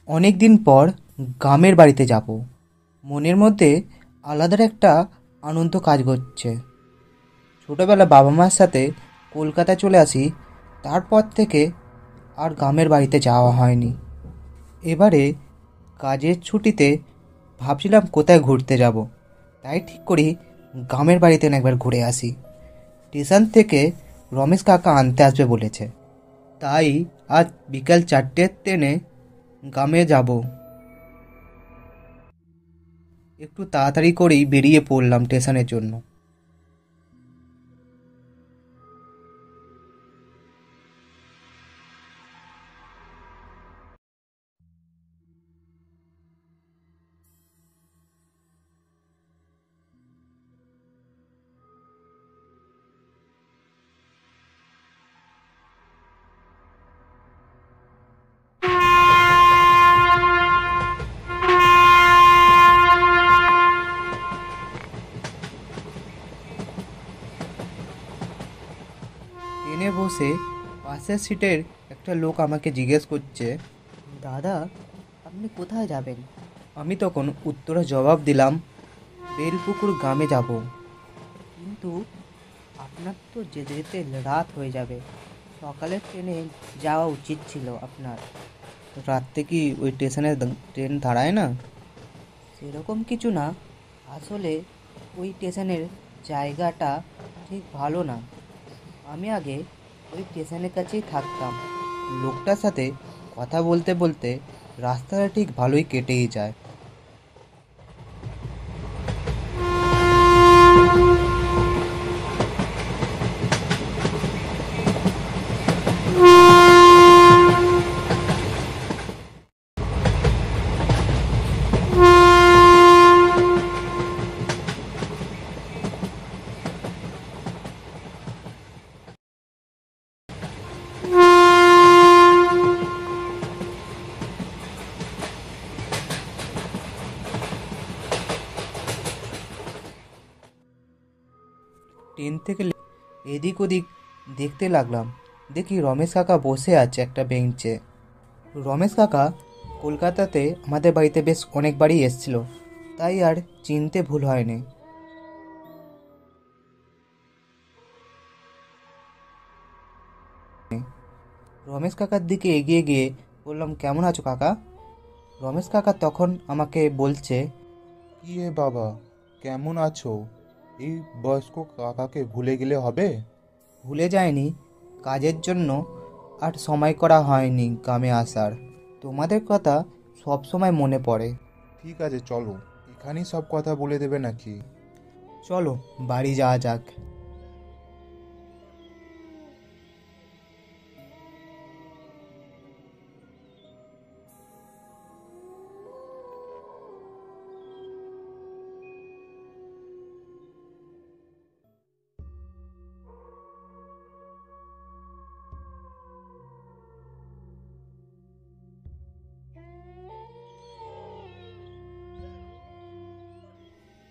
অনেক দিন পর গ্রামের বাড়িতে যাব। মনের মধ্যে আলাদা একটা আনন্দ কাজ করছে। ছোটোবেলা বাবা মার সাথে কলকাতা চলে আসি, তারপর থেকে আর গ্রামের বাড়িতে যাওয়া হয়নি। এবারে কাজের ছুটিতে ভাবছিলাম কোথায় ঘুরতে যাব, তাই ঠিক করি গ্রামের বাড়িতে না একবার ঘুরে আসি। স্টেশন থেকে রমেশ কাকা আনতে আসবে বলেছে, তাই আজ বিকাল 4টের ট্রেনে গ্রামে যাব। একটু তাড়াতাড়ি করেই বেরিয়ে পড়লাম স্টেশনের জন্য। ট্রেনে বসে পাশের সিটের একটা লোক আমাকে জিজ্ঞেস করছে, দাদা, আপনি কোথায় যাবেন? আমি তখন উত্তরে জবাব দিলাম, বেলপুকুর গ্রামে যাব। কিন্তু আপনার তো যেতে যেতে রাত হয়ে যাবে। সকালের ট্রেনে যাওয়া উচিত ছিল আপনার। রাত্রে কি ওই স্টেশনে ট্রেন দাঁড়ায় না? সেরকম কিছু না, আসলে ওই স্টেশনের জায়গাটা ঠিক ভালো না। আমি আগে ওই স্টেশনের কাছেই থাকতাম। লোকটার সাথে কথা বলতে বলতে রাস্তাটা ঠিক ভালোই কেটেই যায়। ট্রেন থেকে এদিক ওদিক দেখতে লাগলাম। দেখি রমেশ কাকা বসে আছে একটা বেঞ্চে। রমেশ কাকা কলকাতাতে আমাদের বাড়িতে বেশ অনেকবারই এসেছিল, তাই আর চিনতে ভুল হয়নি। রমেশ কাকার দিকে এগিয়ে গিয়ে বললাম, কেমন আছো কাকা? রমেশ কাকা তখন আমাকে বলছে, কি হে বাবা, কেমন আছো? এই বয়স্ক কাকাকে ভুলে গেলে হবে? ভুলে যায়নি, কাজের জন্য আর সময় করা হয়নি গ্রামে আসার। তোমাদের কথা সব সময় মনে পড়ে। ঠিক আছে, চলো, এখানেই সব কথা বলে দেবে নাকি? চলো বাড়ি যাওয়া যাক।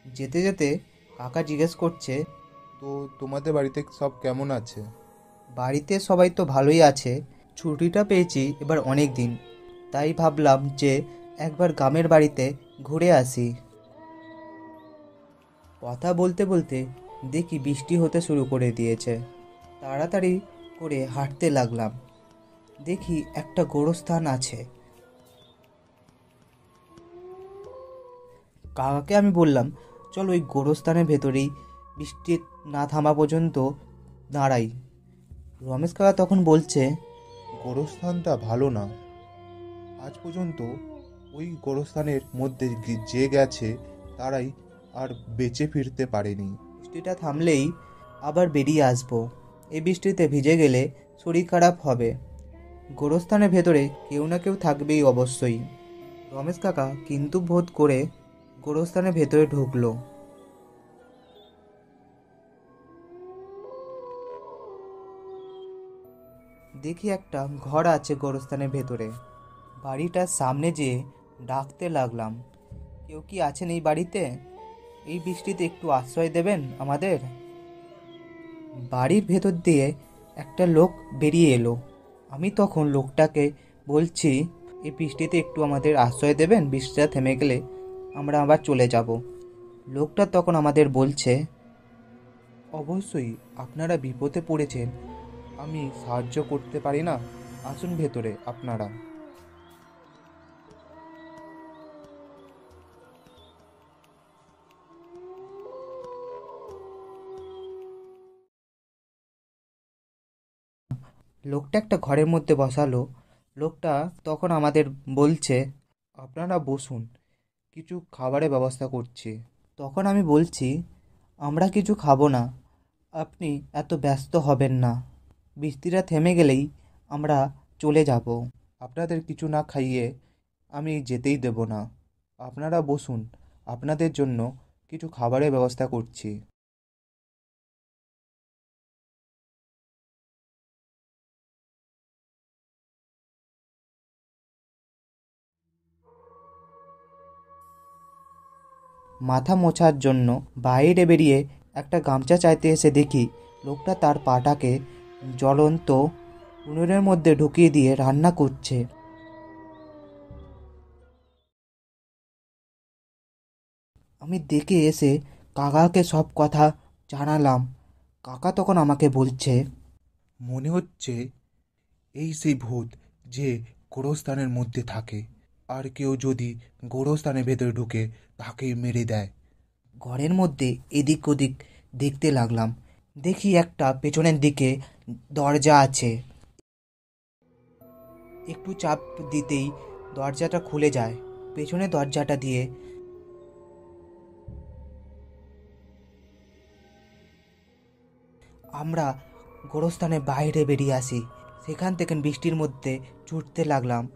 যেতে যেতে কাকা জিজ্ঞেস করছে, তো তোমাদের বাড়িতে সব কেমন আছে? বাড়িতে সবাই তো ভালোই আছে। ছুটিটা পেয়েছি এবার অনেক দিন, তাই ভাবলাম যে একবার গ্রামের বাড়িতে ঘুরে আসি। কথা বলতে বলতে দেখি বৃষ্টি হতে শুরু করে দিয়েছে। তাড়াতাড়ি করে হাঁটতে লাগলাম। দেখি একটা গোরস্থান আছে। কাকাকে আমি বললাম, চল ওই গোরস্থানের ভেতরেই বৃষ্টি না থামা পর্যন্ত দাঁড়াই। রমেশ কাকা তখন বলছে, গোরস্থানটা ভালো না। আজ পর্যন্ত ওই গোরস্থানের মধ্যে যে গেছে তারাই আর বেঁচে ফিরতে পারেনি। বৃষ্টিটা থামলেই আবার বেরিয়ে আসবো। এই বৃষ্টিতে ভিজে গেলে শরীর খারাপ হবে। গোরস্থানের ভেতরে কেউ না কেউ থাকবেই অবশ্যই। রমেশ কাকা কিন্তু বোধ করে গোরস্থানের ভেতরে ঢুকলো। দেখি একটা ঘর আছে গোরস্থানের ভেতরে। বাড়িটার সামনে যেয়ে ডাকতে লাগলাম, কেউ কি আছেন এই বাড়িতে? এই বৃষ্টিতে একটু আশ্রয় দেবেন আমাদের। বাড়ির ভেতর দিয়ে একটা লোক বেরিয়ে এলো। আমি তখন লোকটাকে বলছি, এই বৃষ্টিতে একটু আমাদের আশ্রয় দেবেন? বৃষ্টিটা থেমে গেলে আমরা আবার চলে যাব। লোকটা তখন আমাদের বলছে, অবশ্যই আপনারা বিপদে পড়েছেন, আমি সাহায্য করতে পারি না? আসুন ভেতরে আপনারা। লোকটা একটা ঘরের মধ্যে বসালো। লোকটা তখন আমাদের বলছে, আপনারা বসুন, কিছু খাবারের ব্যবস্থা করছি। তখন আমি বলছি, আমরা কিছু খাবো না, আপনি এত ব্যস্ত হবেন না, বৃষ্টিটা থেমে গেলেই আমরা চলে যাব। আপনাদের কিছু না খাইয়ে আমি যেতেই দেব না। আপনারা বসুন, আপনাদের জন্য কিছু খাবারের ব্যবস্থা করছি। মাথা মোছার জন্য বাইরে বেরিয়ে একটা গামছা চাইতে এসে দেখি লোকটা তার পাটাকে জ্বলন্ত উনুনের মধ্যে ঢুকিয়ে দিয়ে রান্না করছে। আমি দেখে এসে কাকাকে সব কথা জানালাম। কাকা তখন আমাকে বলছে, মনে হচ্ছে এই সেই ভূত যে গোরস্থানের মধ্যে থাকে, আর কেউ যদি গোরস্থানের ভেতরে ঢুকে তাকে মেরে দেয়। ঘরের মধ্যে এদিক ওদিক দেখতে লাগলাম। দেখি একটা পেছনের দিকে দরজা আছে। একটু চাপ দিতেই দরজাটা খুলে যায়। পেছনে দরজাটা দিয়ে আমরা গোরস্থানের বাইরে বেরিয়ে আসি। সেখান থেকে বৃষ্টির মধ্যে ছুটতে লাগলাম।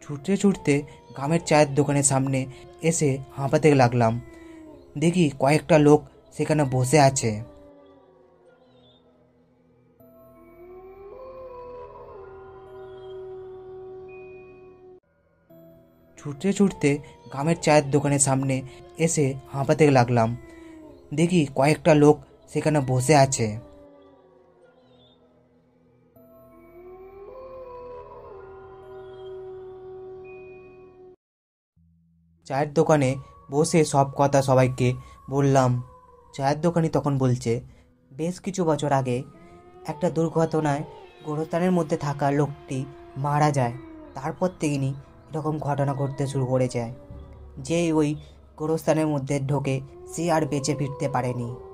ছুটতে ছুটতে গ্রামের চায়ের দোকানের সামনে এসে হাঁপাতে লাগলাম। দেখি কয়েকটা লোক সেখানে বসে আছে। ছুটতে ছুটতে গ্রামের চায়ের দোকানের সামনে এসে হাঁপাতে লাগলাম। দেখি কয়েকটা লোক সেখানে বসে আছে। চায়ের দোকানে বসে সব কথা সবাইকে বললাম। চায়ের দোকানি তখন বলছে, বেশ কিছু বছর আগে একটা দুর্ঘটনায় গোরস্থানের মধ্যে থাকা লোকটি মারা যায়। তারপর থেকেই এরকম ঘটনা ঘটতে শুরু করে যায়। যে ওই গোরস্থানের মধ্যে ঢোকে সে আর বেঁচে ফিরতে পারেনি।